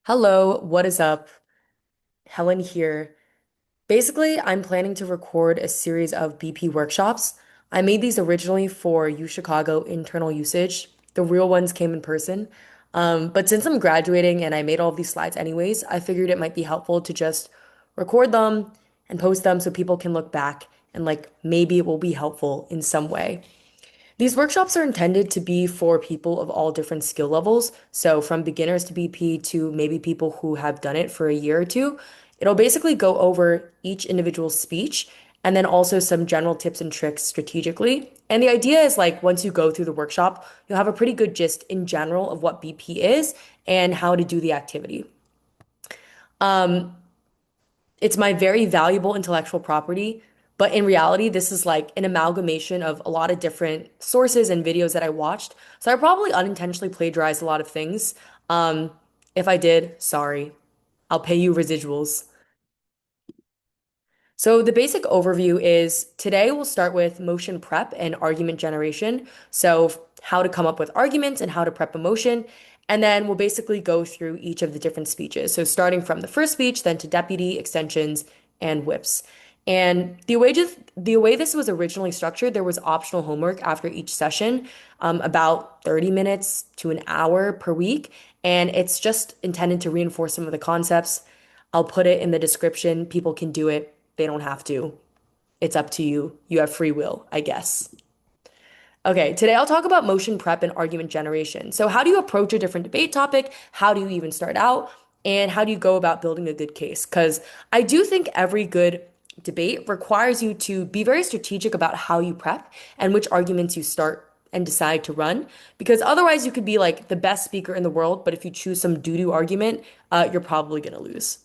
Hello, what is up? Helen here. Basically, I'm planning to record a series of BP workshops. I made these originally for UChicago internal usage. The real ones came in person. But since I'm graduating and I made all of these slides anyways, I figured it might be helpful to just record them and post them so people can look back and like maybe it will be helpful in some way. These workshops are intended to be for people of all different skill levels. So, from beginners to BP to maybe people who have done it for a year or two. It'll basically go over each individual speech and then also some general tips and tricks strategically. And the idea is like once you go through the workshop, you'll have a pretty good gist in general of what BP is and how to do the activity. It's my very valuable intellectual property. But in reality, this is like an amalgamation of a lot of different sources and videos that I watched. So I probably unintentionally plagiarized a lot of things. Um, if I did, sorry. I'll pay you residuals. So the basic overview is today we'll start with motion prep and argument generation. So how to come up with arguments and how to prep a motion. And then we'll basically go through each of the different speeches. So starting from the first speech, then to deputy, extensions, and whips. And the way this was originally structured, there was optional homework after each session, about 30 minutes to an hour per week. And it's just intended to reinforce some of the concepts. I'll put it in the description. People can do it. They don't have to. It's up to you. You have free will, I guess. Okay, today I'll talk about motion prep and argument generation. So, how do you approach a different debate topic? How do you even start out? And how do you go about building a good case? Because I do think every good debate requires you to be very strategic about how you prep and which arguments you start and decide to run. Because otherwise, you could be like the best speaker in the world, but if you choose some doo-doo argument, you're probably going to lose.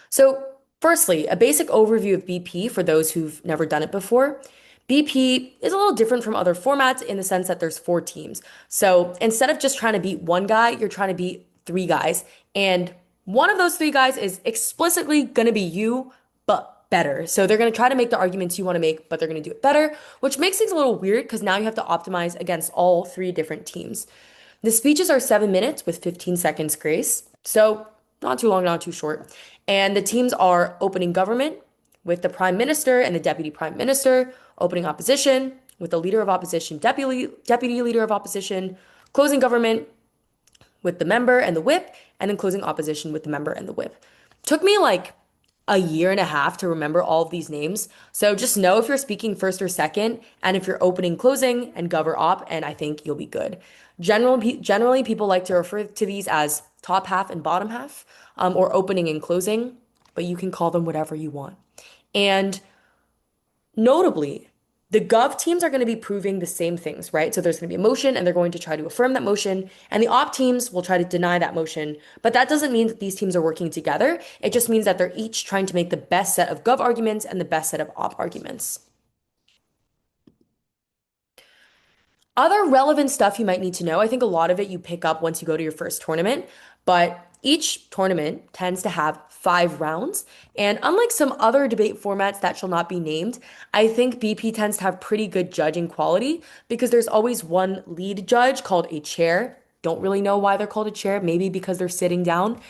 So, firstly, a basic overview of BP for those who've never done it before. BP is a little different from other formats in the sense that there's four teams. So, instead of just trying to beat one guy, you're trying to beat three guys. And one of those three guys is explicitly going to be you, but better. So, they're going to try to make the arguments you want to make, but they're going to do it better, which makes things a little weird because now you have to optimize against all three different teams. The speeches are 7 minutes with 15 seconds grace. So, not too long, not too short. And the teams are opening government with the prime minister and the deputy prime minister, opening opposition with the leader of opposition, deputy leader of opposition, closing government with the member and the whip, and then closing opposition with the member and the whip. Took me like a year and a half to remember all of these names. So just know if you're speaking first or second, and if you're opening, closing, and gover op, and I think you'll be good. Generally, people like to refer to these as top half and bottom half, or opening and closing, but you can call them whatever you want. And notably, the gov teams are going to be proving the same things, right? So there's going to be a motion and they're going to try to affirm that motion, and the op teams will try to deny that motion. But that doesn't mean that these teams are working together. It just means that they're each trying to make the best set of gov arguments and the best set of op arguments. Other relevant stuff you might need to know, I think a lot of it you pick up once you go to your first tournament, but each tournament tends to have 5 rounds. And unlike some other debate formats that shall not be named, I think BP tends to have pretty good judging quality because there's always one lead judge called a chair. Don't really know why they're called a chair, maybe because they're sitting down.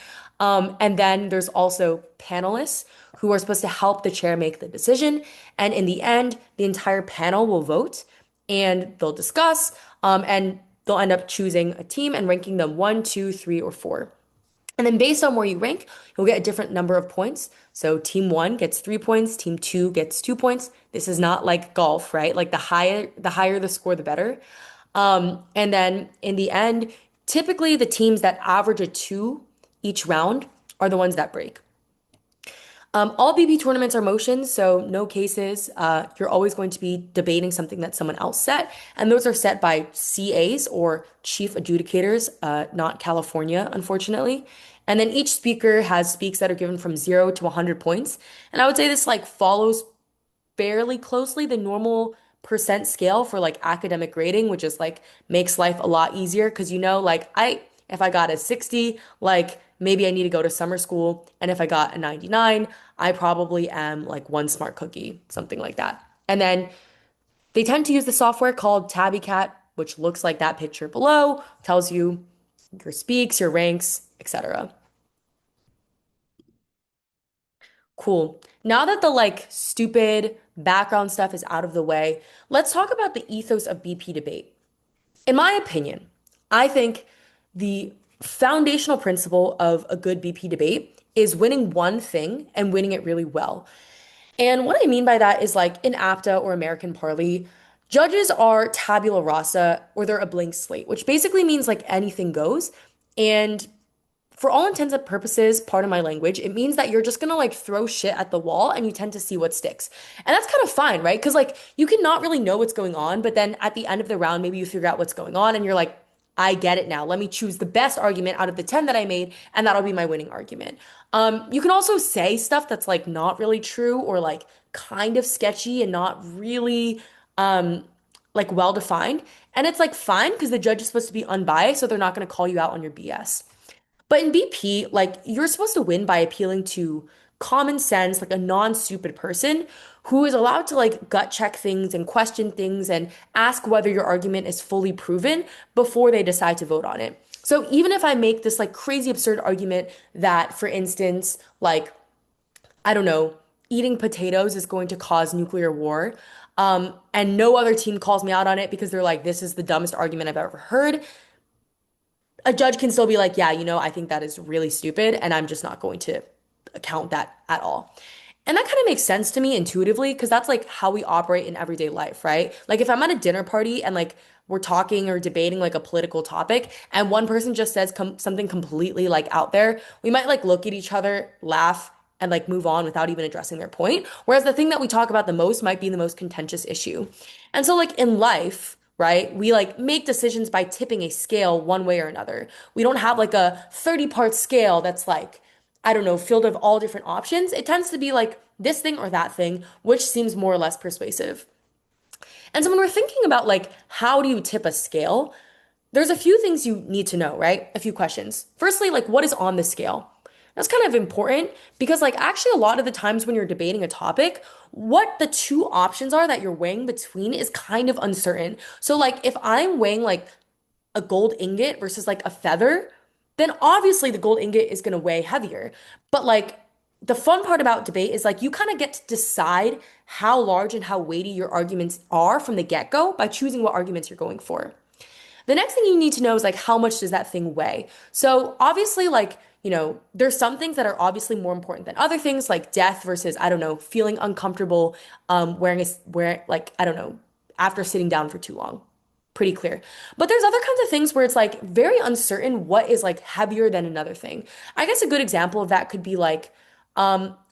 And then there's also panelists who are supposed to help the chair make the decision. And in the end, the entire panel will vote and they'll discuss, and they'll end up choosing a team and ranking them one, two, three, or four. And then based on where you rank, you'll get a different number of points. So team one gets 3 points, team two gets 2 points. This is not like golf, right? Like the higher the score, the better. And then in the end, typically the teams that average a two each round are the ones that break. All BB tournaments are motions, so no cases. You're always going to be debating something that someone else set, and those are set by CAs or chief adjudicators, not California, unfortunately. And then each speaker has speaks that are given from 0 to 100 points, and I would say this like follows fairly closely the normal percent scale for like academic grading, which is like makes life a lot easier because like if I got a 60, like maybe I need to go to summer school, and if I got a 99, I probably am like one smart cookie, something like that. And then they tend to use the software called Tabby Cat, which looks like that picture below, tells you your speaks, your ranks, etc. Cool. Now that the like stupid background stuff is out of the way, let's talk about the ethos of BP debate. In my opinion, I think the foundational principle of a good BP debate is winning one thing and winning it really well. And what I mean by that is like in APTA or American Parley, judges are tabula rasa or they're a blank slate, which basically means like anything goes. And for all intents and purposes, part of my language, it means that you're just gonna like throw shit at the wall and you tend to see what sticks. And that's kind of fine, right? Because like you can not really know what's going on, but then at the end of the round, maybe you figure out what's going on and you're like, I get it now. Let me choose the best argument out of the 10 that I made, and that'll be my winning argument. You can also say stuff that's like not really true or like kind of sketchy and not really um like well defined. And it's like fine because the judge is supposed to be unbiased, so they're not gonna call you out on your BS. But in BP, like you're supposed to win by appealing to common sense, like a non-stupid person who is allowed to like gut check things and question things and ask whether your argument is fully proven before they decide to vote on it. So even if I make this like crazy absurd argument that, for instance, like, I don't know, eating potatoes is going to cause nuclear war, and no other team calls me out on it because they're like, this is the dumbest argument I've ever heard, a judge can still be like, yeah, I think that is really stupid, and I'm just not going to account that at all. And that kind of makes sense to me intuitively because that's like how we operate in everyday life, right? Like if I'm at a dinner party and like we're talking or debating like a political topic and one person just says something completely like out there, we might like look at each other, laugh, and like move on without even addressing their point. Whereas the thing that we talk about the most might be the most contentious issue. And so like in life, right? We like make decisions by tipping a scale one way or another. We don't have like a 30-part scale that's like, I don't know, filled of all different options. It tends to be like this thing or that thing, which seems more or less persuasive. And so when we're thinking about like how do you tip a scale, there's a few things you need to know, right? A few questions. Firstly, like what is on the scale? That's kind of important because like actually a lot of the times when you're debating a topic, what the two options are that you're weighing between is kind of uncertain. So like if I'm weighing like a gold ingot versus like a feather, then obviously the gold ingot is going to weigh heavier. But like the fun part about debate is like you kind of get to decide how large and how weighty your arguments are from the get-go by choosing what arguments you're going for. The next thing you need to know is like how much does that thing weigh? So obviously like, there's some things that are obviously more important than other things like death versus, I don't know, feeling uncomfortable wearing like, I don't know, after sitting down for too long. Pretty clear. But there's other kinds of things where it's like very uncertain what is like heavier than another thing. I guess a good example of that could be like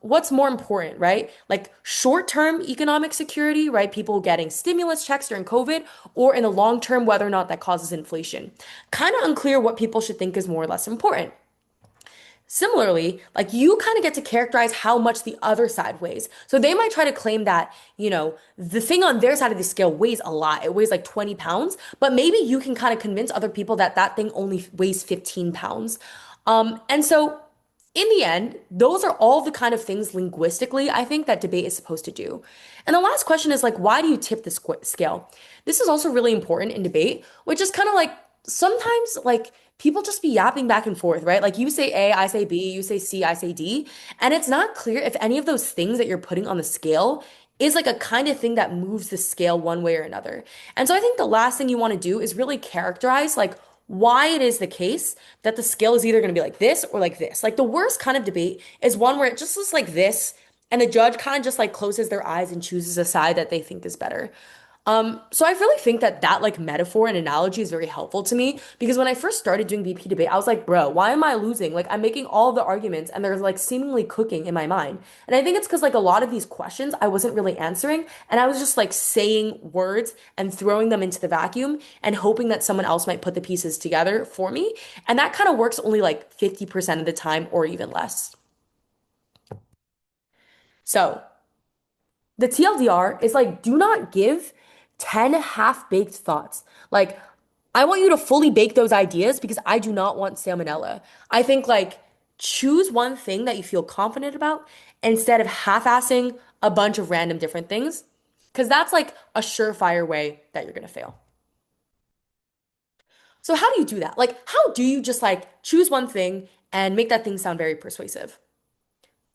what's more important, right? Like short-term economic security, right? People getting stimulus checks during COVID, or in the long term, whether or not that causes inflation. Kind of unclear what people should think is more or less important. Similarly, like you kind of get to characterize how much the other side weighs. So they might try to claim that, the thing on their side of the scale weighs a lot. It weighs like 20 pounds, but maybe you can kind of convince other people that that thing only weighs 15 pounds. And so in the end, those are all the kind of things linguistically I think that debate is supposed to do. And the last question is like, why do you tip the scale? This is also really important in debate, which is kind of like sometimes like people just be yapping back and forth, right? Like you say A, I say B, you say C, I say D, and it's not clear if any of those things that you're putting on the scale is like a kind of thing that moves the scale one way or another. And so I think the last thing you want to do is really characterize like why it is the case that the scale is either going to be like this or like this. Like the worst kind of debate is one where it just looks like this and the judge kind of just like closes their eyes and chooses a side that they think is better. So I really think that that like metaphor and analogy is very helpful to me because when I first started doing BP debate, I was like, bro, why am I losing? Like I'm making all of the arguments and they're like seemingly cooking in my mind. And I think it's because like a lot of these questions I wasn't really answering and I was just like saying words and throwing them into the vacuum and hoping that someone else might put the pieces together for me. And that kind of works only like 50% of the time or even less. So the TLDR is like, do not give 10 half-baked thoughts. Like, I want you to fully bake those ideas because I do not want salmonella. I think like choose one thing that you feel confident about instead of half-assing a bunch of random different things, because that's like a surefire way that you're gonna fail. So how do you do that? Like, how do you just like choose one thing and make that thing sound very persuasive?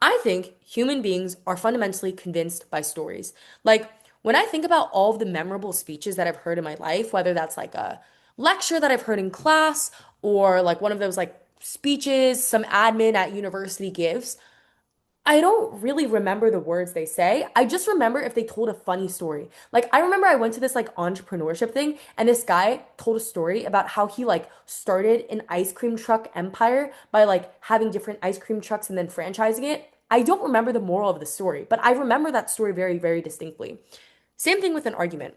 I think human beings are fundamentally convinced by stories. Like, when I think about all of the memorable speeches that I've heard in my life, whether that's like a lecture that I've heard in class or like one of those like speeches some admin at university gives, I don't really remember the words they say. I just remember if they told a funny story. Like I remember I went to this like entrepreneurship thing and this guy told a story about how he like started an ice cream truck empire by like having different ice cream trucks and then franchising it. I don't remember the moral of the story, but I remember that story very, very distinctly. Same thing with an argument.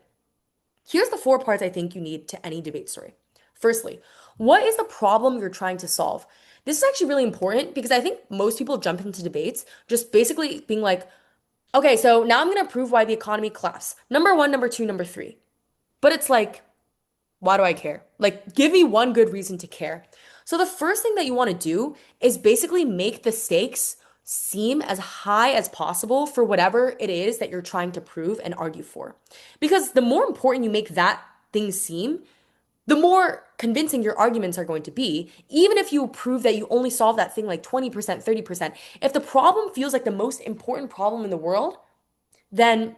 Here's the four parts I think you need to any debate story. Firstly, what is the problem you're trying to solve? This is actually really important because I think most people jump into debates just basically being like, okay, so now I'm going to prove why the economy collapsed. Number one, number two, number three. But it's like, why do I care? Like, give me one good reason to care. So, the first thing that you want to do is basically make the stakes seem as high as possible for whatever it is that you're trying to prove and argue for. Because the more important you make that thing seem, the more convincing your arguments are going to be, even if you prove that you only solve that thing like 20%, 30%. If the problem feels like the most important problem in the world, then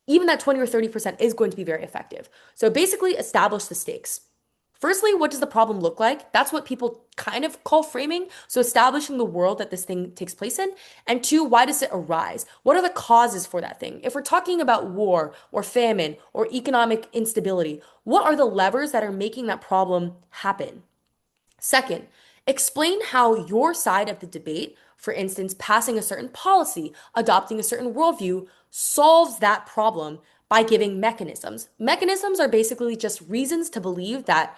even that 20 or 30% is going to be very effective. So basically, establish the stakes. Firstly, what does the problem look like? That's what people kind of call framing. So establishing the world that this thing takes place in. And two, why does it arise? What are the causes for that thing? If we're talking about war or famine or economic instability, what are the levers that are making that problem happen? Second, explain how your side of the debate, for instance, passing a certain policy, adopting a certain worldview, solves that problem by giving mechanisms. Mechanisms are basically just reasons to believe that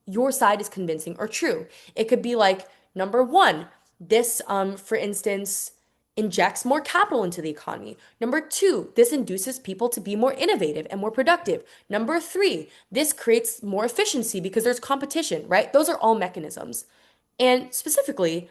your side is convincing or true. It could be like, number one, this, for instance, injects more capital into the economy. Number two, this induces people to be more innovative and more productive. Number three, this creates more efficiency because there's competition, right? Those are all mechanisms. And specifically,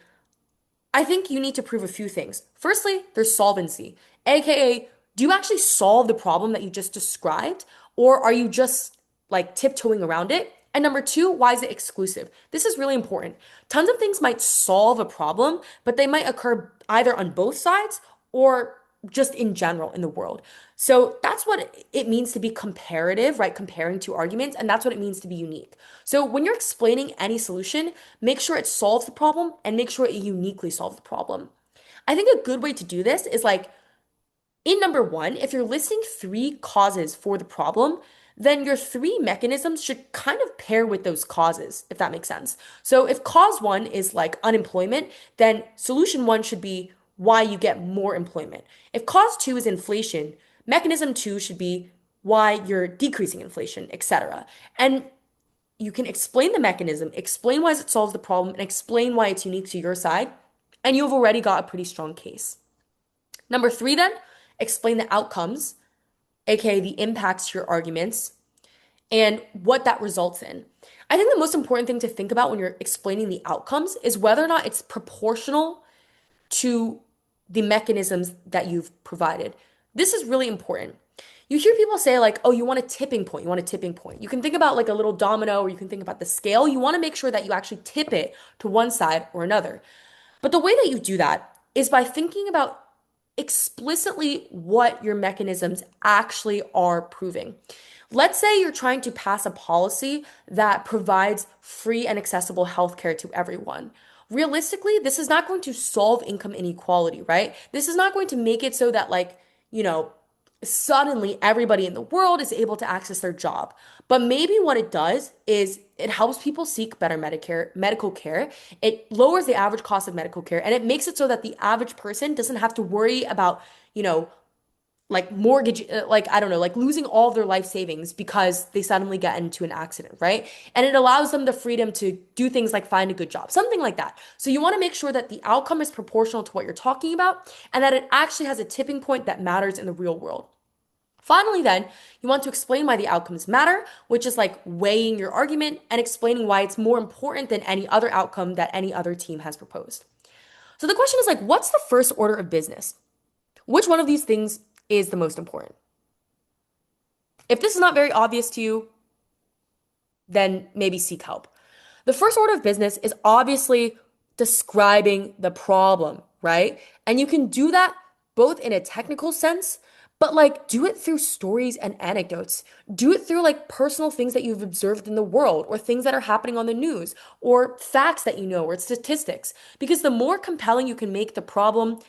I think you need to prove a few things. Firstly, there's solvency, aka, do you actually solve the problem that you just described, or are you just like tiptoeing around it? And number two, why is it exclusive? This is really important. Tons of things might solve a problem, but they might occur either on both sides or just in general in the world. So that's what it means to be comparative, right? Comparing two arguments, and that's what it means to be unique. So when you're explaining any solution, make sure it solves the problem and make sure it uniquely solves the problem. I think a good way to do this is like in number one, if you're listing three causes for the problem, then your three mechanisms should kind of pair with those causes, if that makes sense. So if cause one is like unemployment, then solution one should be why you get more employment. If cause two is inflation, mechanism two should be why you're decreasing inflation, etc. And you can explain the mechanism, explain why it solves the problem, and explain why it's unique to your side, and you've already got a pretty strong case. Number three, then, explain the outcomes, aka the impacts to your arguments, and what that results in. I think the most important thing to think about when you're explaining the outcomes is whether or not it's proportional to the mechanisms that you've provided. This is really important. You hear people say, like, oh, you want a tipping point. You want a tipping point. You can think about like a little domino, or you can think about the scale. You want to make sure that you actually tip it to one side or another. But the way that you do that is by thinking about explicitly what your mechanisms actually are proving. Let's say you're trying to pass a policy that provides free and accessible healthcare to everyone. Realistically, this is not going to solve income inequality, right? This is not going to make it so that, like, you know, suddenly everybody in the world is able to access their job. But maybe what it does is it helps people seek better medical care. It lowers the average cost of medical care and it makes it so that the average person doesn't have to worry about, you know, like mortgage, like, I don't know, like losing all of their life savings because they suddenly get into an accident, right? And it allows them the freedom to do things like find a good job, something like that. So you want to make sure that the outcome is proportional to what you're talking about and that it actually has a tipping point that matters in the real world. Finally, then, you want to explain why the outcomes matter, which is like weighing your argument and explaining why it's more important than any other outcome that any other team has proposed. So the question is like, what's the first order of business? Which one of these things is the most important? If this is not very obvious to you, then maybe seek help. The first order of business is obviously describing the problem, right? And you can do that both in a technical sense, but like do it through stories and anecdotes. Do it through like personal things that you've observed in the world or things that are happening on the news or facts that you know or statistics. Because the more compelling you can make the problem,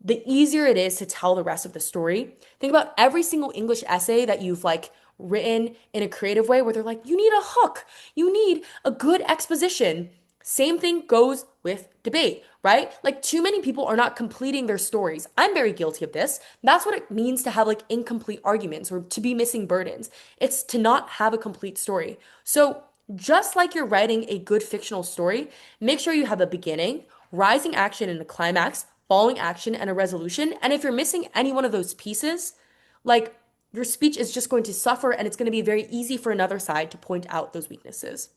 the easier it is to tell the rest of the story. Think about every single English essay that you've like written in a creative way where they're like, you need a hook, you need a good exposition. Same thing goes with debate, right? Like, too many people are not completing their stories. I'm very guilty of this. That's what it means to have like incomplete arguments or to be missing burdens. It's to not have a complete story. So, just like you're writing a good fictional story, make sure you have a beginning, rising action, and a climax, following action, and a resolution. And if you're missing any one of those pieces, like your speech is just going to suffer and it's going to be very easy for another side to point out those weaknesses.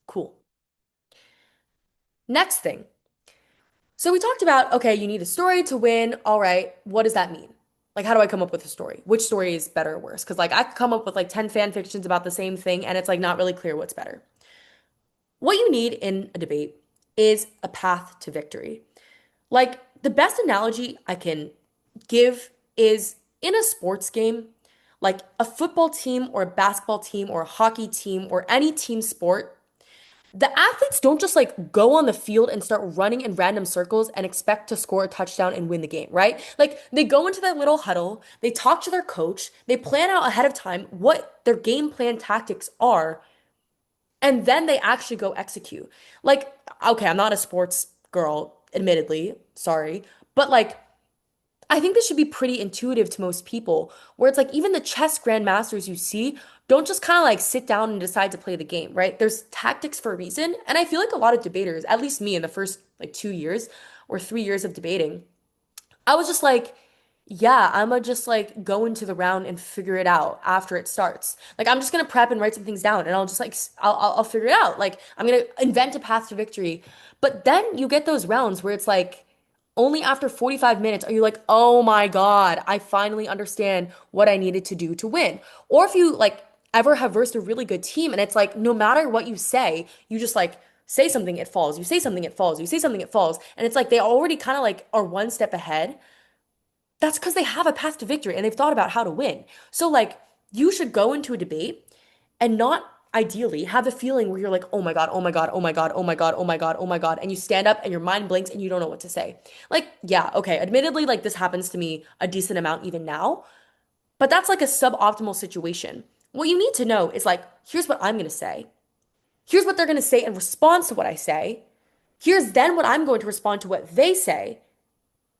Cool. Next thing. So we talked about, okay, you need a story to win. All right, what does that mean? Like, how do I come up with a story? Which story is better or worse? Because, like, I could come up with like 10 fan fictions about the same thing and it's like not really clear what's better. What you need in a debate is a path to victory. Like, the best analogy I can give is in a sports game, like a football team or a basketball team or a hockey team or any team sport, the athletes don't just like go on the field and start running in random circles and expect to score a touchdown and win the game, right? Like they go into their little huddle, they talk to their coach, they plan out ahead of time what their game plan tactics are, and then they actually go execute. Like, okay, I'm not a sports girl, admittedly, sorry, but like I think this should be pretty intuitive to most people, where it's like even the chess grandmasters you see don't just kind of like sit down and decide to play the game, right? There's tactics for a reason. And I feel like a lot of debaters, at least me in the first like 2 years or 3 years of debating, I was just like, yeah, I'm gonna just like go into the round and figure it out after it starts. Like I'm just gonna prep and write some things down, and I'll just like I'll figure it out. Like I'm gonna invent a path to victory. But then you get those rounds where it's like only after 45 minutes are you like, oh my God, I finally understand what I needed to do to win. Or if you like ever have versed a really good team and it's like no matter what you say, you just like say something, it falls. You say something, it falls. You say something, it falls. And it's like they already kind of like are one step ahead. That's because they have a path to victory and they've thought about how to win. So, like, you should go into a debate and not ideally have the feeling where you're like, oh my God, oh my God, oh my God, oh my God, oh my God, oh my God. And you stand up and your mind blinks and you don't know what to say. Like, yeah, okay, admittedly, like this happens to me a decent amount even now, but that's like a suboptimal situation. What you need to know is like, here's what I'm gonna say. Here's what they're gonna say in response to what I say. Here's then what I'm going to respond to what they say.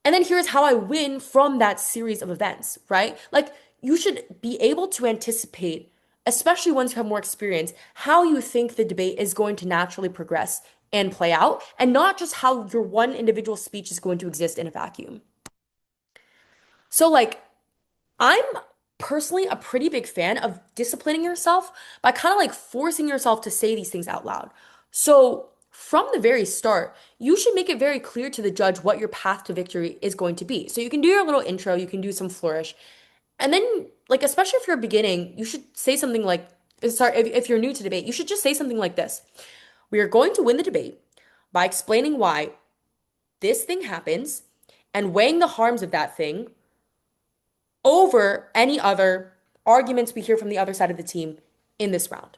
And then here's how I win from that series of events, right? Like you should be able to anticipate, especially once you have more experience, how you think the debate is going to naturally progress and play out, and not just how your one individual speech is going to exist in a vacuum. So, like, I'm personally a pretty big fan of disciplining yourself by kind of like forcing yourself to say these things out loud. So, from the very start, you should make it very clear to the judge what your path to victory is going to be. So, you can do your little intro, you can do some flourish, and then, like, especially if you're beginning, you should say something like, sorry, if you're new to debate, you should just say something like this. We are going to win the debate by explaining why this thing happens and weighing the harms of that thing over any other arguments we hear from the other side of the team in this round.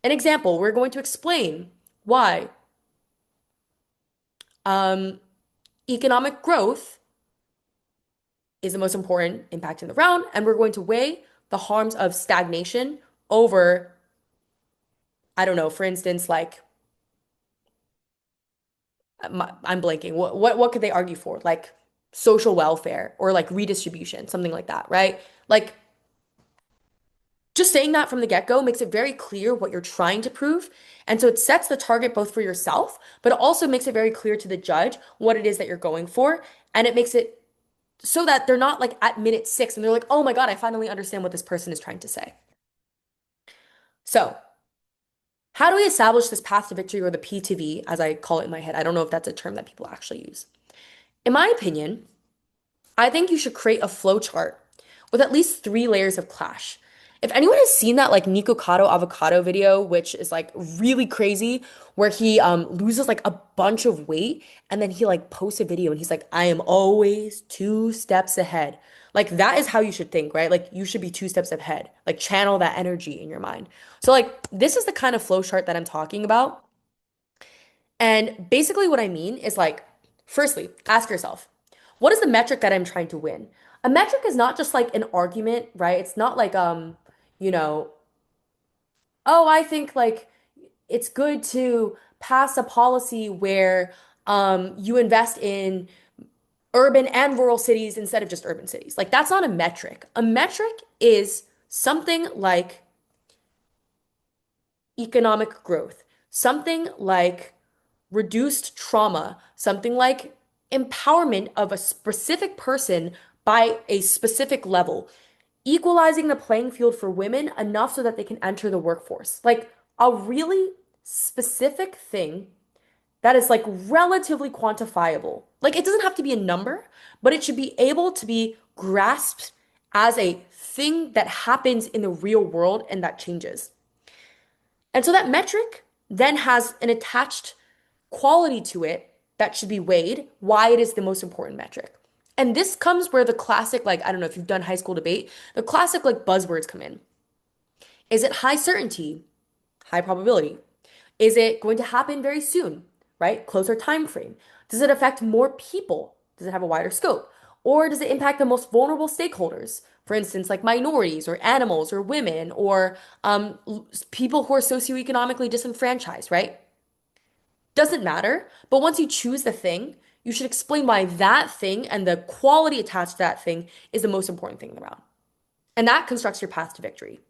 An example, we're going to explain why um, economic growth is the most important impact in the round, and we're going to weigh the harms of stagnation over, I don't know, for instance, like I'm blanking. What could they argue for? Like social welfare or like redistribution, something like that, right? Like just saying that from the get-go makes it very clear what you're trying to prove. And so it sets the target both for yourself, but it also makes it very clear to the judge what it is that you're going for. And it makes it so that they're not like at minute 6 and they're like, oh my God, I finally understand what this person is trying to say. So, how do we establish this path to victory or the P2V, as I call it in my head? I don't know if that's a term that people actually use. In my opinion, I think you should create a flow chart with at least 3 layers of clash. If anyone has seen that like Nikocado avocado video, which is like really crazy, where he loses like a bunch of weight and then he like posts a video and he's like, I am always 2 steps ahead. Like that is how you should think, right? Like you should be 2 steps ahead. Like channel that energy in your mind. So like this is the kind of flow chart that I'm talking about. And basically what I mean is like, firstly, ask yourself, what is the metric that I'm trying to win? A metric is not just like an argument, right? It's not like you know, oh, I think like it's good to pass a policy where you invest in urban and rural cities instead of just urban cities. Like that's not a metric. A metric is something like economic growth, something like reduced trauma, something like empowerment of a specific person by a specific level, equalizing the playing field for women enough so that they can enter the workforce. Like a really specific thing that is like relatively quantifiable. Like it doesn't have to be a number, but it should be able to be grasped as a thing that happens in the real world and that changes. And so that metric then has an attached quality to it that should be weighed, why it is the most important metric. And this comes where the classic, like, I don't know if you've done high school debate, the classic, like, buzzwords come in. Is it high certainty? High probability. Is it going to happen very soon? Right? Closer time frame. Does it affect more people? Does it have a wider scope? Or does it impact the most vulnerable stakeholders? For instance, like minorities or animals or women or people who are socioeconomically disenfranchised, right? Doesn't matter. But once you choose the thing, you should explain why that thing and the quality attached to that thing is the most important thing around. And that constructs your path to victory.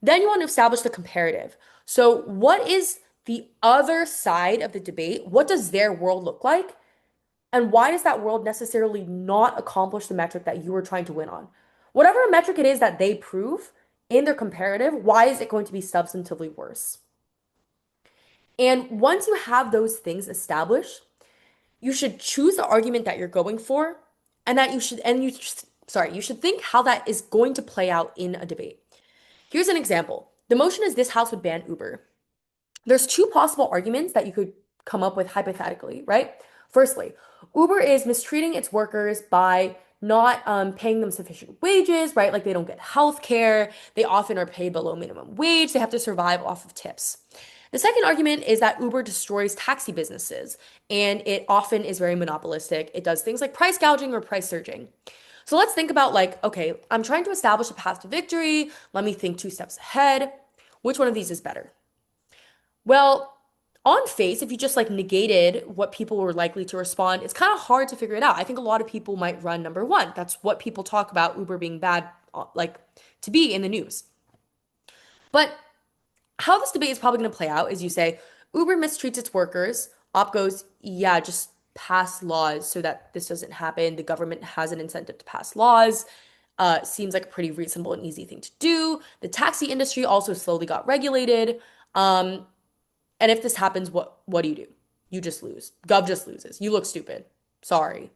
Then you want to establish the comparative. So, what is the other side of the debate? What does their world look like? And why does that world necessarily not accomplish the metric that you were trying to win on? Whatever metric it is that they prove in their comparative, why is it going to be substantively worse? And once you have those things established, you should choose the argument that you're going for and that you should and you sorry, you should think how that is going to play out in a debate. Here's an example. The motion is this house would ban Uber. There's 2 possible arguments that you could come up with hypothetically, right? Firstly, Uber is mistreating its workers by not paying them sufficient wages, right? Like they don't get health care. They often are paid below minimum wage. They have to survive off of tips. The second argument is that Uber destroys taxi businesses and it often is very monopolistic. It does things like price gouging or price surging. So let's think about like, okay, I'm trying to establish a path to victory. Let me think 2 steps ahead. Which one of these is better? Well, on face, if you just like negated what people were likely to respond, it's kind of hard to figure it out. I think a lot of people might run number one. That's what people talk about Uber being bad, like to be in the news. But how this debate is probably going to play out is you say Uber mistreats its workers. Op goes, yeah, just pass laws so that this doesn't happen. The government has an incentive to pass laws. Seems like a pretty reasonable and easy thing to do. The taxi industry also slowly got regulated. Um, and if this happens, what do? You just lose. Gov just loses. You look stupid. Sorry.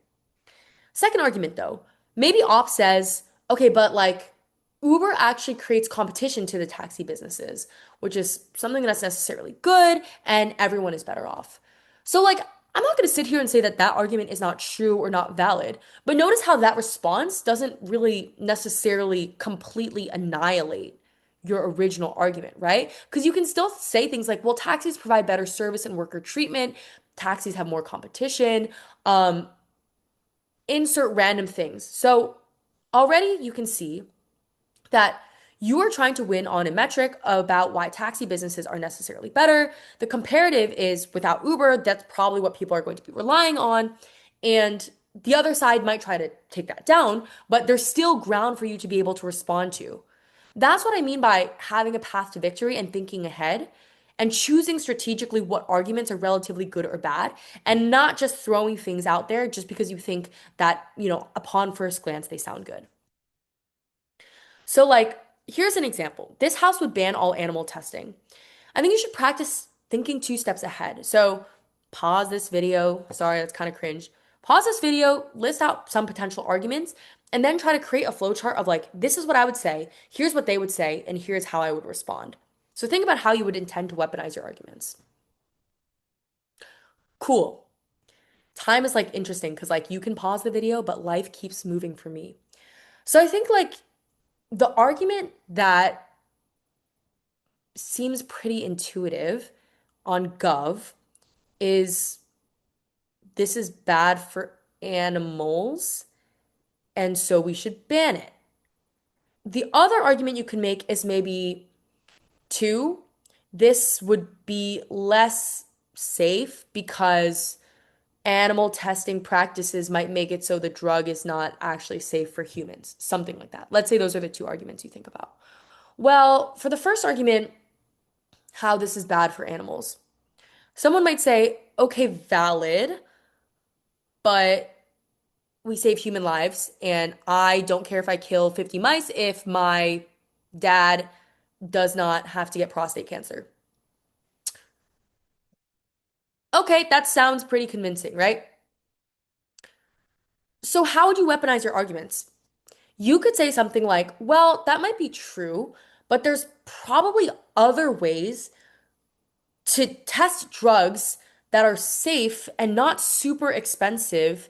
Second argument though, maybe Op says, okay, but like Uber actually creates competition to the taxi businesses, which is something that's necessarily good and everyone is better off. So like I'm not going to sit here and say that that argument is not true or not valid, but notice how that response doesn't really necessarily completely annihilate your original argument, right? Because you can still say things like, well, taxis provide better service and worker treatment, taxis have more competition, um, insert random things. So already you can see that you are trying to win on a metric about why taxi businesses are necessarily better. The comparative is without Uber, that's probably what people are going to be relying on. And the other side might try to take that down, but there's still ground for you to be able to respond to. That's what I mean by having a path to victory and thinking ahead and choosing strategically what arguments are relatively good or bad and not just throwing things out there just because you think that, upon first glance they sound good. So, like, here's an example. This house would ban all animal testing. I think you should practice thinking 2 steps ahead. So, pause this video. Sorry, that's kind of cringe. Pause this video, list out some potential arguments, and then try to create a flowchart of like, this is what I would say, here's what they would say, and here's how I would respond. So think about how you would intend to weaponize your arguments. Cool. Time is like interesting because like you can pause the video, but life keeps moving for me. So I think like the argument that seems pretty intuitive on Gov is this is bad for animals, and so we should ban it. The other argument you can make is maybe two, this would be less safe because animal testing practices might make it so the drug is not actually safe for humans, something like that. Let's say those are the two arguments you think about. Well, for the first argument, how this is bad for animals, someone might say, okay, valid, but we save human lives, and I don't care if I kill 50 mice if my dad does not have to get prostate cancer. Okay, that sounds pretty convincing, right? So, how would you weaponize your arguments? You could say something like, well, that might be true, but there's probably other ways to test drugs that are safe and not super expensive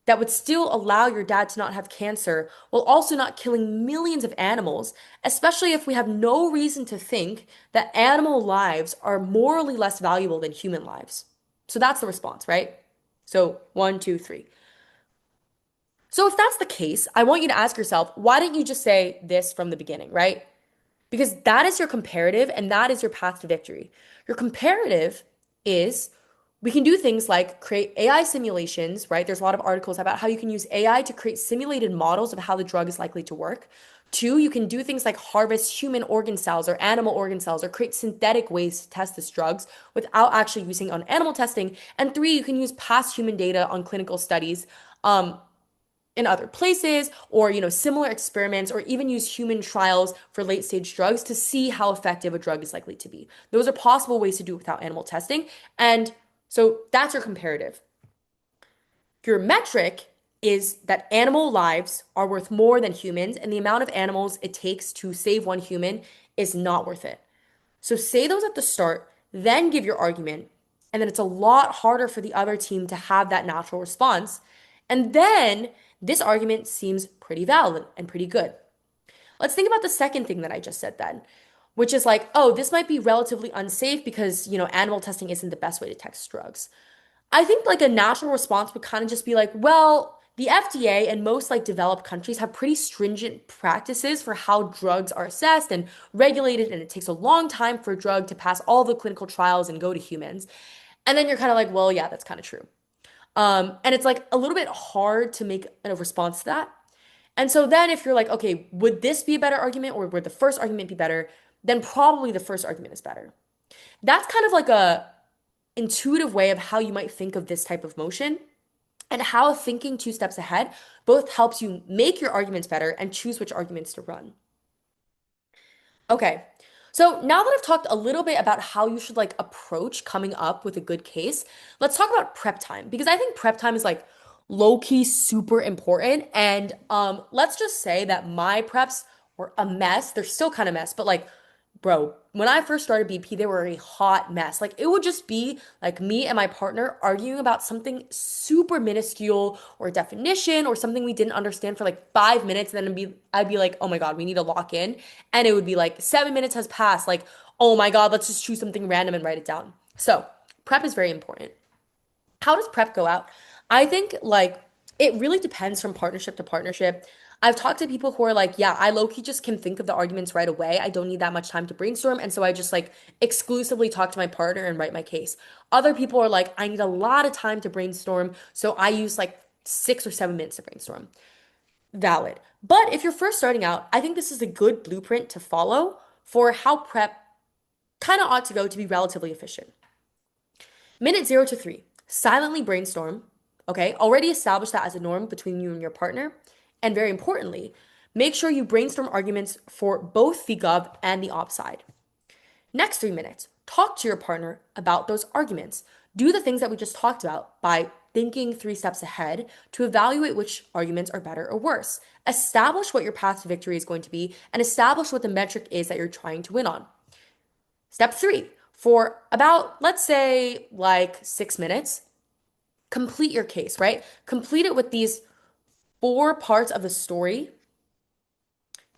that would still allow your dad to not have cancer while also not killing millions of animals, especially if we have no reason to think that animal lives are morally less valuable than human lives. So that's the response, right? So one, two, three. So if that's the case, I want you to ask yourself, why didn't you just say this from the beginning, right? Because that is your comparative and that is your path to victory. Your comparative is we can do things like create AI simulations, right? There's a lot of articles about how you can use AI to create simulated models of how the drug is likely to work. Two, you can do things like harvest human organ cells or animal organ cells or create synthetic ways to test these drugs without actually using on animal testing. And three, you can use past human data on clinical studies. In other places or similar experiments or even use human trials for late stage drugs to see how effective a drug is likely to be. Those are possible ways to do it without animal testing, and so that's your comparative. Your metric is that animal lives are worth more than humans, and the amount of animals it takes to save one human is not worth it. So say those at the start, then give your argument, and then it's a lot harder for the other team to have that natural response. And then this argument seems pretty valid and pretty good. Let's think about the second thing that I just said then, which is like, oh, this might be relatively unsafe because, animal testing isn't the best way to test drugs. I think like a natural response would kind of just be like, well, the FDA and most like developed countries have pretty stringent practices for how drugs are assessed and regulated, and it takes a long time for a drug to pass all the clinical trials and go to humans. And then you're kind of like, well, yeah, that's kind of true. And it's like a little bit hard to make a response to that. And so then if you're like, okay, would this be a better argument or would the first argument be better? Then probably the first argument is better. That's kind of like a intuitive way of how you might think of this type of motion and how thinking two steps ahead both helps you make your arguments better and choose which arguments to run. Okay. So now that I've talked a little bit about how you should like approach coming up with a good case, let's talk about prep time because I think prep time is like low key super important. And let's just say that my preps were a mess. They're still kind of mess, but like bro, when I first started BP, they were a hot mess. Like it would just be like me and my partner arguing about something super minuscule or definition or something we didn't understand for like 5 minutes. And then I'd be like, oh my God, we need to lock in. And it would be like 7 minutes has passed. Like, oh my God, let's just choose something random and write it down. So prep is very important. How does prep go out? I think like it really depends from partnership to partnership. I've talked to people who are like, yeah, I low-key just can think of the arguments right away. I don't need that much time to brainstorm. And so I just like exclusively talk to my partner and write my case. Other people are like, I need a lot of time to brainstorm. So I use like 6 or 7 minutes to brainstorm. Valid. But if you're first starting out, I think this is a good blueprint to follow for how prep kind of ought to go to be relatively efficient. Minute 0 to 3, silently brainstorm. Okay, already establish that as a norm between you and your partner. And very importantly, make sure you brainstorm arguments for both the gov and the op side. Next 3 minutes, talk to your partner about those arguments. Do the things that we just talked about by thinking 3 steps ahead to evaluate which arguments are better or worse. Establish what your path to victory is going to be and establish what the metric is that you're trying to win on. Step 3, for about, let's say, like 6 minutes, complete your case, right? Complete it with these 4 parts of the story,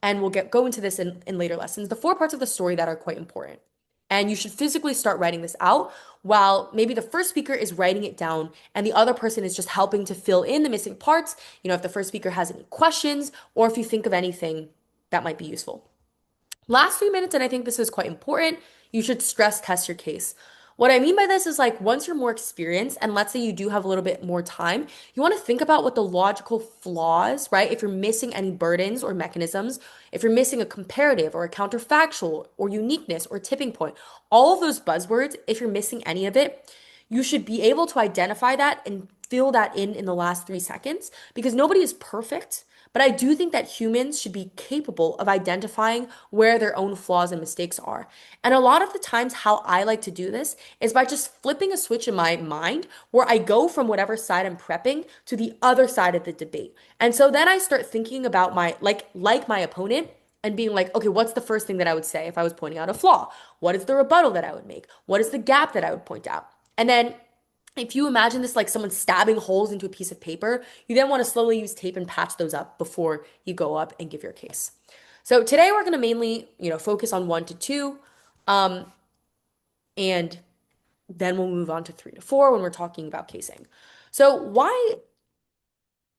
and we'll go into this in later lessons. The 4 parts of the story that are quite important. And you should physically start writing this out while maybe the first speaker is writing it down and the other person is just helping to fill in the missing parts. If the first speaker has any questions or if you think of anything that might be useful. Last 3 minutes, and I think this is quite important, you should stress test your case. What I mean by this is like once you're more experienced, and let's say you do have a little bit more time, you want to think about what the logical flaws, right? If you're missing any burdens or mechanisms, if you're missing a comparative or a counterfactual or uniqueness or tipping point, all of those buzzwords, if you're missing any of it, you should be able to identify that and fill that in the last 3 seconds because nobody is perfect. But I do think that humans should be capable of identifying where their own flaws and mistakes are. And a lot of the times, how I like to do this is by just flipping a switch in my mind where I go from whatever side I'm prepping to the other side of the debate. And so then I start thinking about my, like my opponent and being like, okay, what's the first thing that I would say if I was pointing out a flaw? What is the rebuttal that I would make? What is the gap that I would point out? And then if you imagine this like someone stabbing holes into a piece of paper, you then want to slowly use tape and patch those up before you go up and give your case. So today we're going to mainly, focus on 1 to 2, and then we'll move on to 3 to 4 when we're talking about casing. So why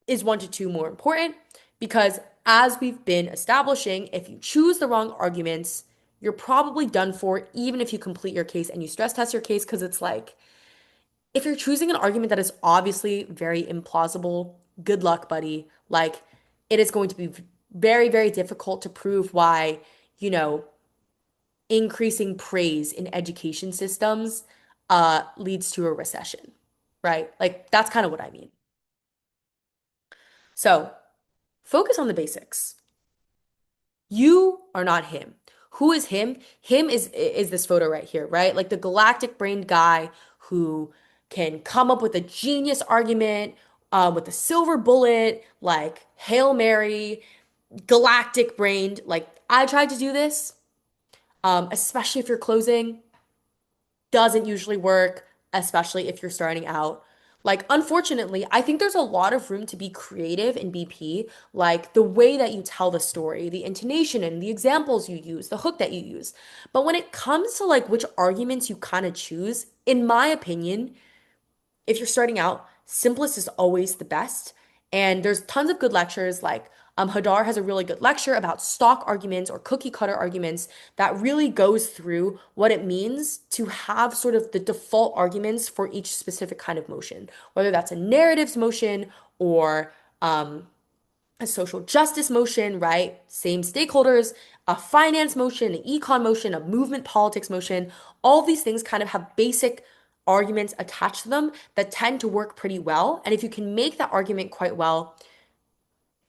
is 1 to 2 more important? Because as we've been establishing, if you choose the wrong arguments, you're probably done for, even if you complete your case and you stress test your case, because it's like, if you're choosing an argument that is obviously very implausible, good luck, buddy. Like, it is going to be very, very difficult to prove why, you know, increasing praise in education systems leads to a recession, right? Like, that's kind of what I mean. So, focus on the basics. You are not him. Who is him? Him is this photo right here, right? Like the galactic brained guy who can come up with a genius argument with a silver bullet, like Hail Mary, galactic brained. Like I tried to do this, especially if you're closing doesn't usually work, especially if you're starting out. Like, unfortunately, I think there's a lot of room to be creative in BP, like the way that you tell the story, the intonation and the examples you use, the hook that you use. But when it comes to like which arguments you kind of choose, in my opinion, if you're starting out, simplest is always the best. And there's tons of good lectures. Like Hadar has a really good lecture about stock arguments or cookie cutter arguments that really goes through what it means to have sort of the default arguments for each specific kind of motion, whether that's a narratives motion or a social justice motion, right? Same stakeholders, a finance motion, an econ motion, a movement politics motion. All these things kind of have basic arguments attached to them that tend to work pretty well. And if you can make that argument quite well,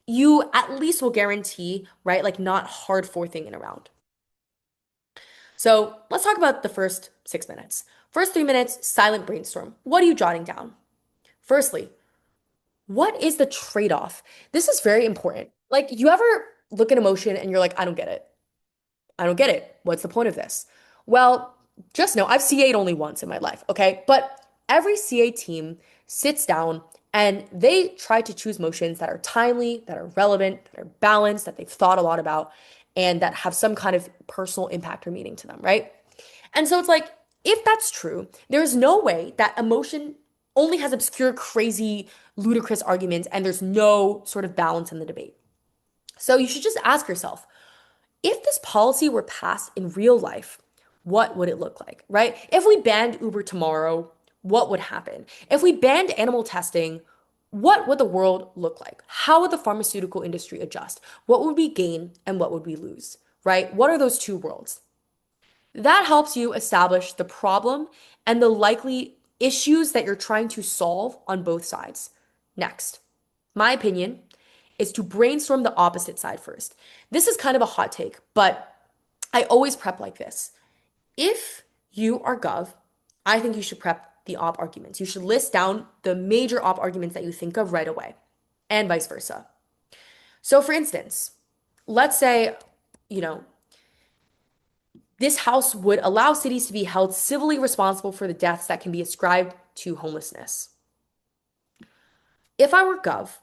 you at least will guarantee, right? Like not hard forthing in a round. So let's talk about the first 6 minutes. First 3 minutes, silent brainstorm. What are you jotting down? Firstly, what is the trade-off? This is very important. Like, you ever look at emotion and you're like, I don't get it. I don't get it. What's the point of this? Well, just know I've CA'd only once in my life, okay? But every CA team sits down and they try to choose motions that are timely, that are relevant, that are balanced, that they've thought a lot about, and that have some kind of personal impact or meaning to them, right? And so it's like, if that's true, there's no way that emotion only has obscure, crazy, ludicrous arguments and there's no sort of balance in the debate. So you should just ask yourself, if this policy were passed in real life, what would it look like, right? If we banned Uber tomorrow, what would happen? If we banned animal testing, what would the world look like? How would the pharmaceutical industry adjust? What would we gain and what would we lose, right? What are those two worlds? That helps you establish the problem and the likely issues that you're trying to solve on both sides. Next, my opinion is to brainstorm the opposite side first. This is kind of a hot take, but I always prep like this. If you are Gov, I think you should prep the op arguments. You should list down the major op arguments that you think of right away, and vice versa. So, for instance, let's say, you know, this house would allow cities to be held civilly responsible for the deaths that can be ascribed to homelessness. If I were Gov,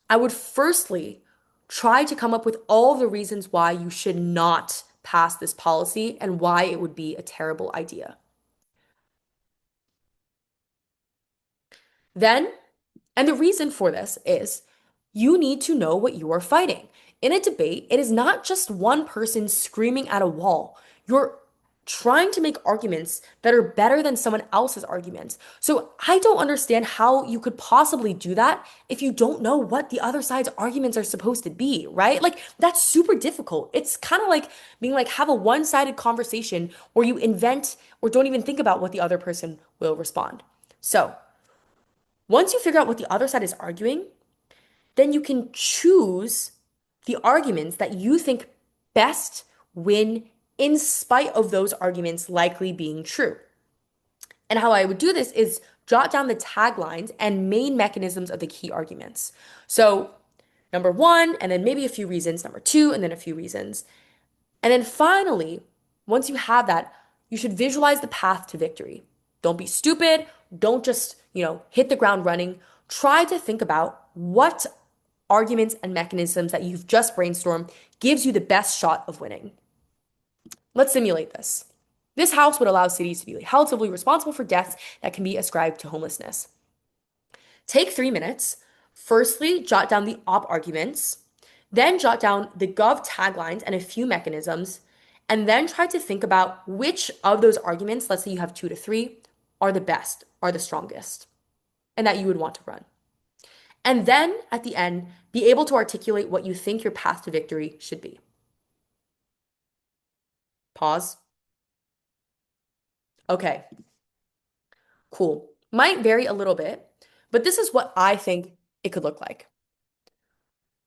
I would firstly try to come up with all the reasons why you should not pass this policy and why it would be a terrible idea. Then, and the reason for this is you need to know what you are fighting. In a debate, it is not just one person screaming at a wall. You're trying to make arguments that are better than someone else's arguments. So I don't understand how you could possibly do that if you don't know what the other side's arguments are supposed to be, right? Like that's super difficult. It's kind of like being like have a one-sided conversation where you invent or don't even think about what the other person will respond. So once you figure out what the other side is arguing, then you can choose the arguments that you think best win in spite of those arguments likely being true. And how I would do this is jot down the taglines and main mechanisms of the key arguments. So, number one, and then maybe a few reasons, number two, and then a few reasons. And then finally, once you have that, you should visualize the path to victory. Don't be stupid. Don't just, hit the ground running. Try to think about what arguments and mechanisms that you've just brainstormed gives you the best shot of winning. Let's simulate this. This house would allow cities to be held civilly responsible for deaths that can be ascribed to homelessness. Take 3 minutes. Firstly, jot down the op arguments, then jot down the gov taglines and a few mechanisms, and then try to think about which of those arguments, let's say you have 2 to 3, are the best, are the strongest, and that you would want to run. And then at the end, be able to articulate what you think your path to victory should be. Pause. Okay, cool. Might vary a little bit, but this is what I think it could look like.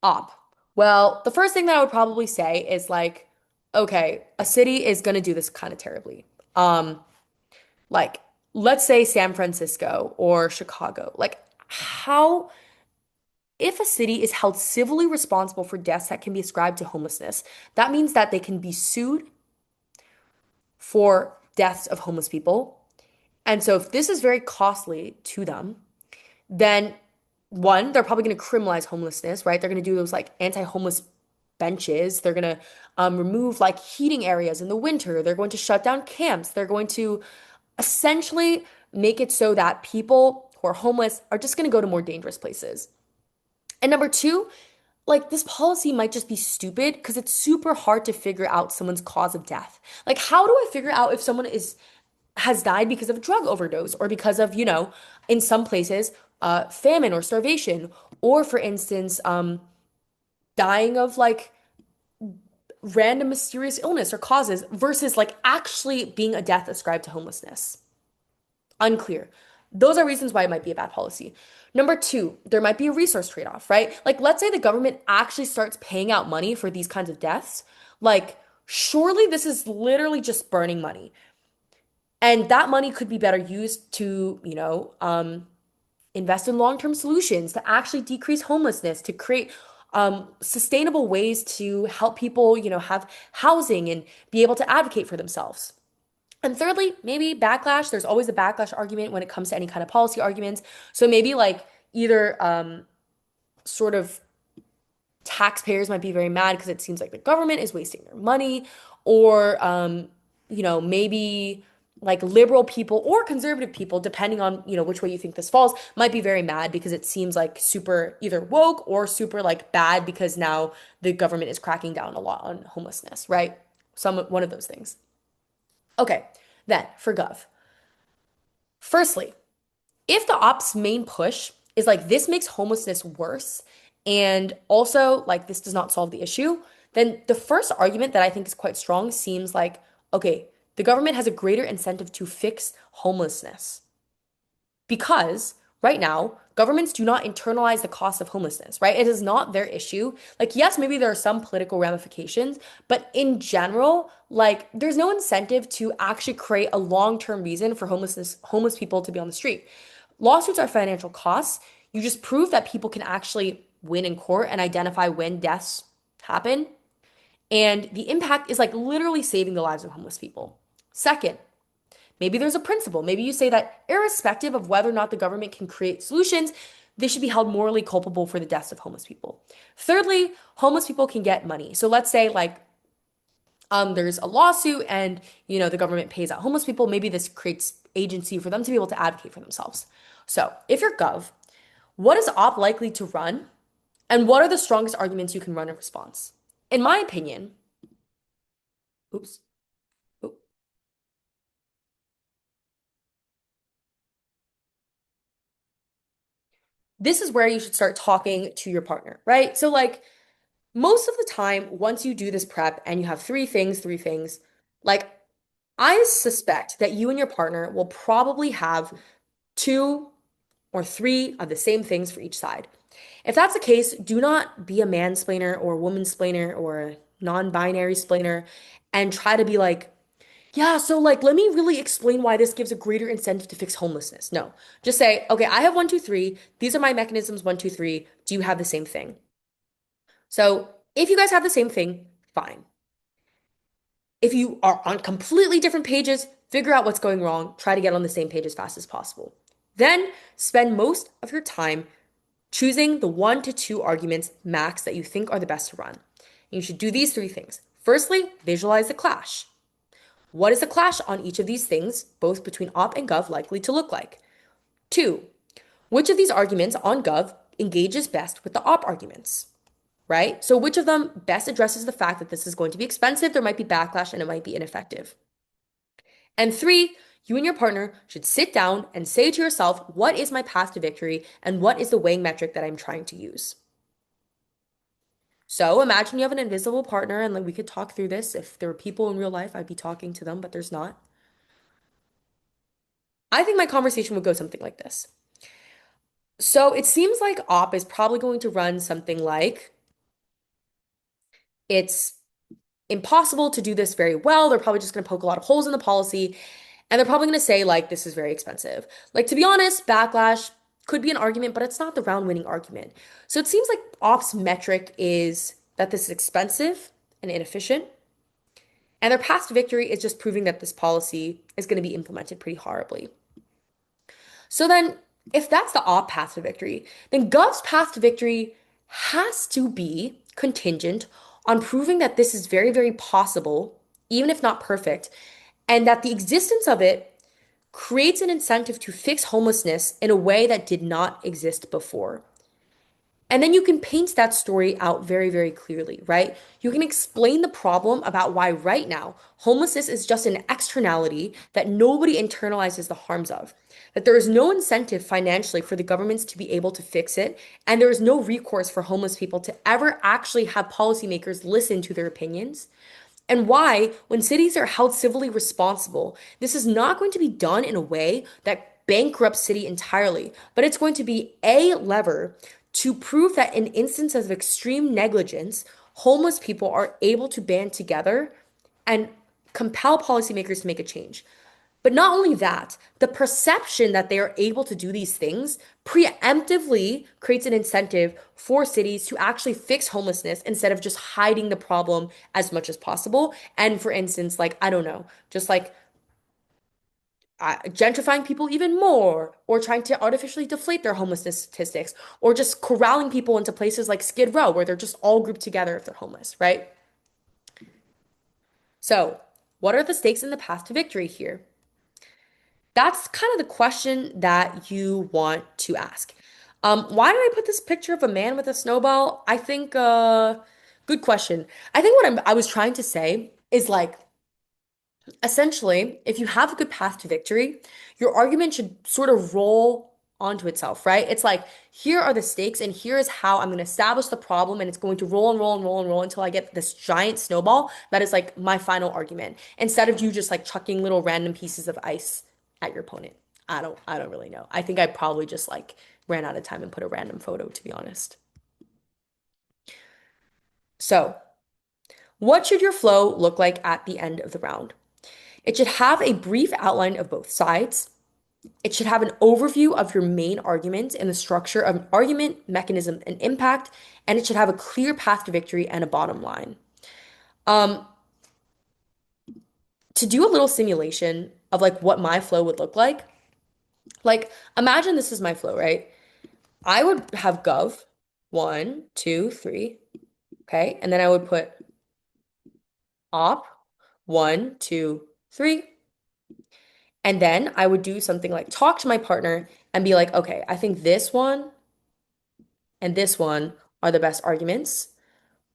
Op. Well, the first thing that I would probably say is like, okay, a city is going to do this kind of terribly. Like, let's say San Francisco or Chicago. Like, how, if a city is held civilly responsible for deaths that can be ascribed to homelessness, that means that they can be sued for deaths of homeless people. And so if this is very costly to them, then one, they're probably going to criminalize homelessness, right? They're going to do those like anti-homeless benches. They're going to remove like heating areas in the winter. They're going to shut down camps. They're going to essentially make it so that people who are homeless are just going to go to more dangerous places. And number two, like this policy might just be stupid because it's super hard to figure out someone's cause of death. Like, how do I figure out if someone has died because of a drug overdose or because of, in some places, famine or starvation, or for instance, dying of like random mysterious illness or causes versus like actually being a death ascribed to homelessness? Unclear. Those are reasons why it might be a bad policy. Number two, there might be a resource trade-off, right? Like, let's say the government actually starts paying out money for these kinds of deaths. Like, surely this is literally just burning money. And that money could be better used to, invest in long-term solutions to actually decrease homelessness, to create sustainable ways to help people, have housing and be able to advocate for themselves. And thirdly, maybe backlash. There's always a backlash argument when it comes to any kind of policy arguments. So maybe like either sort of taxpayers might be very mad because it seems like the government is wasting their money, or maybe like liberal people or conservative people, depending on, which way you think this falls, might be very mad because it seems like super either woke or super like bad because now the government is cracking down a lot on homelessness, right? One of those things. Okay, then for Gov. Firstly, if the op's main push is like this makes homelessness worse and also like this does not solve the issue, then the first argument that I think is quite strong seems like, okay, the government has a greater incentive to fix homelessness because right now, governments do not internalize the cost of homelessness, right? It is not their issue. Like, yes, maybe there are some political ramifications, but in general, like, there's no incentive to actually create a long-term reason for homeless people to be on the street. Lawsuits are financial costs. You just prove that people can actually win in court and identify when deaths happen. And the impact is like literally saving the lives of homeless people. Second, maybe there's a principle. Maybe you say that irrespective of whether or not the government can create solutions, they should be held morally culpable for the deaths of homeless people. Thirdly, homeless people can get money. So let's say like there's a lawsuit and the government pays out homeless people. Maybe this creates agency for them to be able to advocate for themselves. So if you're Gov, what is op likely to run, and what are the strongest arguments you can run in response? In my opinion, oops. oop, This is where you should start talking to your partner, right? So like most of the time, once you do this prep and you have three things, like I suspect that you and your partner will probably have two or three of the same things for each side. If that's the case, do not be a mansplainer or a womansplainer or a non-binary splainer and try to be like, yeah, so like, let me really explain why this gives a greater incentive to fix homelessness. No, just say, okay, I have one, two, three. These are my mechanisms, one, two, three. Do you have the same thing? So if you guys have the same thing, fine. If you are on completely different pages, figure out what's going wrong, try to get on the same page as fast as possible. Then spend most of your time choosing the one to two arguments max that you think are the best to run. And you should do these three things. Firstly, visualize the clash. What is the clash on each of these things, both between op and gov, likely to look like? Two, which of these arguments on gov engages best with the op arguments? Right? So which of them best addresses the fact that this is going to be expensive, there might be backlash, and it might be ineffective? And three, you and your partner should sit down and say to yourself, what is my path to victory and what is the weighing metric that I'm trying to use? So imagine you have an invisible partner and like we could talk through this. If there were people in real life, I'd be talking to them, but there's not. I think my conversation would go something like this. So it seems like op is probably going to run something like it's impossible to do this very well. They're probably just going to poke a lot of holes in the policy. And they're probably going to say, like, this is very expensive. Like, to be honest, backlash could be an argument, but it's not the round winning argument. So it seems like ops metric is that this is expensive and inefficient. And their path to victory is just proving that this policy is going to be implemented pretty horribly. So then, if that's the op path to victory, then Gov's path to victory has to be contingent on proving that this is very, very possible, even if not perfect, and that the existence of it creates an incentive to fix homelessness in a way that did not exist before. And then you can paint that story out very, very clearly, right? You can explain the problem about why right now homelessness is just an externality that nobody internalizes the harms of, that there is no incentive financially for the governments to be able to fix it, and there is no recourse for homeless people to ever actually have policymakers listen to their opinions. And why, when cities are held civilly responsible, this is not going to be done in a way that bankrupts city entirely, but it's going to be a lever to prove that in instances of extreme negligence, homeless people are able to band together and compel policymakers to make a change. But not only that, the perception that they are able to do these things preemptively creates an incentive for cities to actually fix homelessness instead of just hiding the problem as much as possible. And for instance, like, I don't know, just like gentrifying people even more, or trying to artificially deflate their homelessness statistics, or just corralling people into places like Skid Row where they're just all grouped together if they're homeless, right? So, what are the stakes in the path to victory here? That's kind of the question that you want to ask. Why did I put this picture of a man with a snowball? I think, good question. I think I was trying to say is like, essentially, if you have a good path to victory, your argument should sort of roll onto itself, right? It's like, here are the stakes, and here is how I'm going to establish the problem, and it's going to roll and roll and roll and roll until I get this giant snowball that is like my final argument, instead of you just like chucking little random pieces of ice at your opponent. I don't really know. I think I probably just like ran out of time and put a random photo, to be honest. So, what should your flow look like at the end of the round? It should have a brief outline of both sides. It should have an overview of your main argument and the structure of an argument, mechanism, and impact, and it should have a clear path to victory and a bottom line. Um, to do a little simulation of like what my flow would look like imagine this is my flow, right? I would have gov 1, 2, 3, okay, and then I would put op 1, 2, 3. And then I would do something like talk to my partner and be like, okay, I think this one and this one are the best arguments.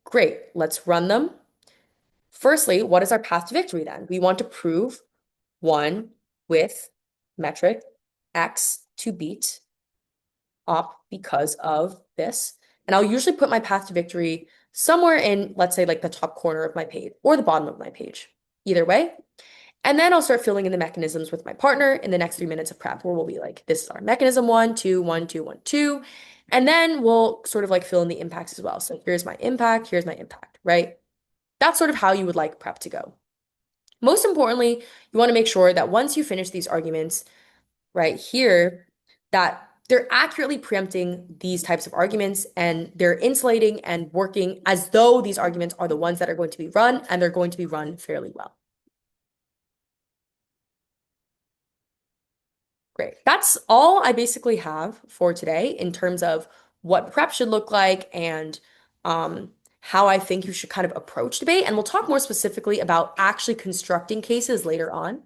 Great, let's run them. Firstly, what is our path to victory then? We want to prove one with metric X to beat op because of this. And I'll usually put my path to victory somewhere in, let's say, like the top corner of my page or the bottom of my page. Either way. And then I'll start filling in the mechanisms with my partner in the next 3 minutes of prep, where we'll be like, this is our mechanism 1, 2, 1, 2, 1, 2. And then we'll sort of like fill in the impacts as well. So here's my impact, right? That's sort of how you would like prep to go. Most importantly, you want to make sure that once you finish these arguments right here, that they're accurately preempting these types of arguments and they're insulating and working as though these arguments are the ones that are going to be run and they're going to be run fairly well. Great. That's all I basically have for today in terms of what prep should look like and how I think you should kind of approach debate. And we'll talk more specifically about actually constructing cases later on.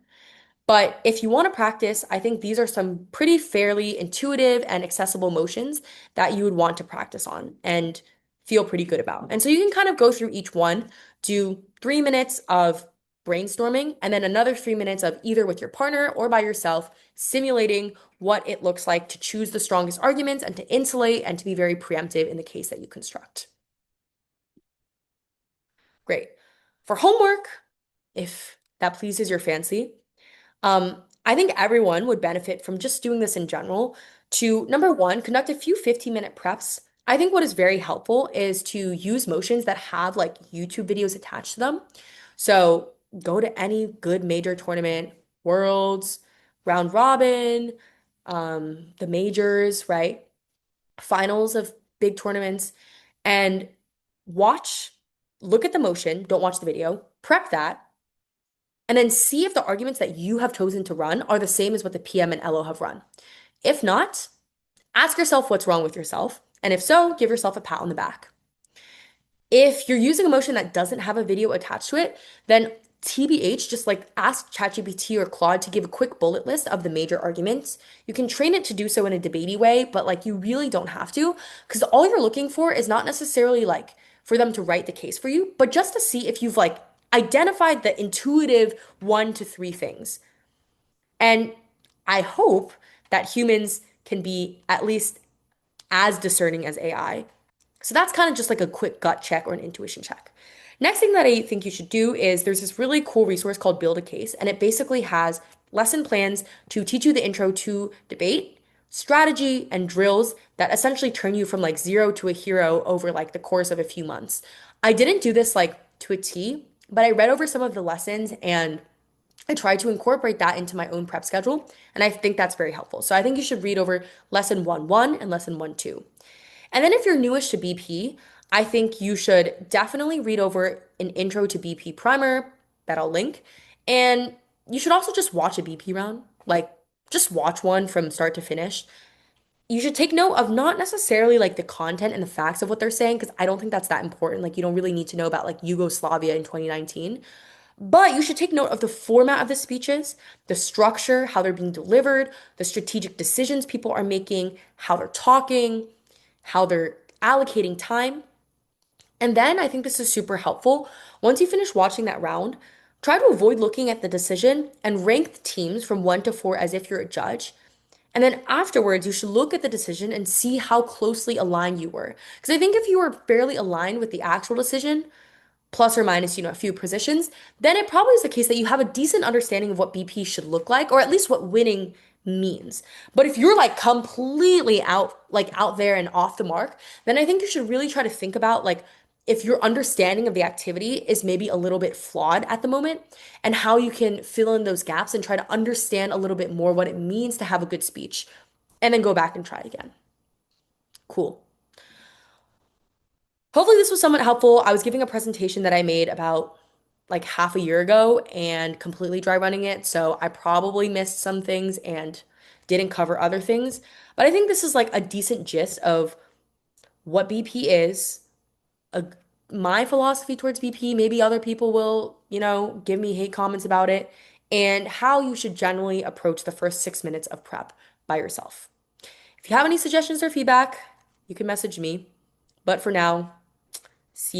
But if you want to practice, I think these are some pretty fairly intuitive and accessible motions that you would want to practice on and feel pretty good about. And so you can kind of go through each one, do 3 minutes of brainstorming, and then another 3 minutes of either with your partner or by yourself, simulating what it looks like to choose the strongest arguments and to insulate and to be very preemptive in the case that you construct. Great. For homework, if that pleases your fancy, I think everyone would benefit from just doing this in general to, number one, conduct a few 15-minute preps. I think what is very helpful is to use motions that have like YouTube videos attached to them. So go to any good major tournament, Worlds, round robin, the majors, right? Finals of big tournaments, and watch, look at the motion, don't watch the video, prep that, and then see if the arguments that you have chosen to run are the same as what the PM and LO have run. If not, ask yourself what's wrong with yourself. And if so, give yourself a pat on the back. If you're using a motion that doesn't have a video attached to it, then TBH, just like ask ChatGPT or Claude to give a quick bullet list of the major arguments. You can train it to do so in a debatey way, but like you really don't have to, because all you're looking for is not necessarily like for them to write the case for you, but just to see if you've like identified the intuitive 1 to 3 things. And I hope that humans can be at least as discerning as AI. So that's kind of just like a quick gut check or an intuition check. Next thing that I think you should do is there's this really cool resource called Build a Case, and it basically has lesson plans to teach you the intro to debate, strategy, and drills that essentially turn you from like zero to a hero over like the course of a few months. I didn't do this like to a T, but I read over some of the lessons and I tried to incorporate that into my own prep schedule, and I think that's very helpful. So I think you should read over lesson 1.1 and lesson 1.2. And then if you're newish to BP, I think you should definitely read over an intro to BP primer that I'll link. And you should also just watch a BP round, like just watch one from start to finish. You should take note of not necessarily like the content and the facts of what they're saying, because I don't think that's that important. Like you don't really need to know about like Yugoslavia in 2019. But you should take note of the format of the speeches, the structure, how they're being delivered, the strategic decisions people are making, how they're talking, how they're allocating time. And then I think this is super helpful. Once you finish watching that round, try to avoid looking at the decision and rank the teams from 1 to 4 as if you're a judge. And then afterwards, you should look at the decision and see how closely aligned you were. Because I think if you were fairly aligned with the actual decision, plus or minus, a few positions, then it probably is the case that you have a decent understanding of what BP should look like, or at least what winning means. But if you're like completely out there and off the mark, then I think you should really try to think about like if your understanding of the activity is maybe a little bit flawed at the moment and how you can fill in those gaps and try to understand a little bit more what it means to have a good speech and then go back and try again. Cool. Hopefully this was somewhat helpful. I was giving a presentation that I made about like half a year ago and completely dry running it, so I probably missed some things and didn't cover other things. But I think this is like a decent gist of what BP is, a, my philosophy towards BP. Maybe other people will, give me hate comments about it, and how you should generally approach the first 6 minutes of prep by yourself. If you have any suggestions or feedback, you can message me. But for now, see you.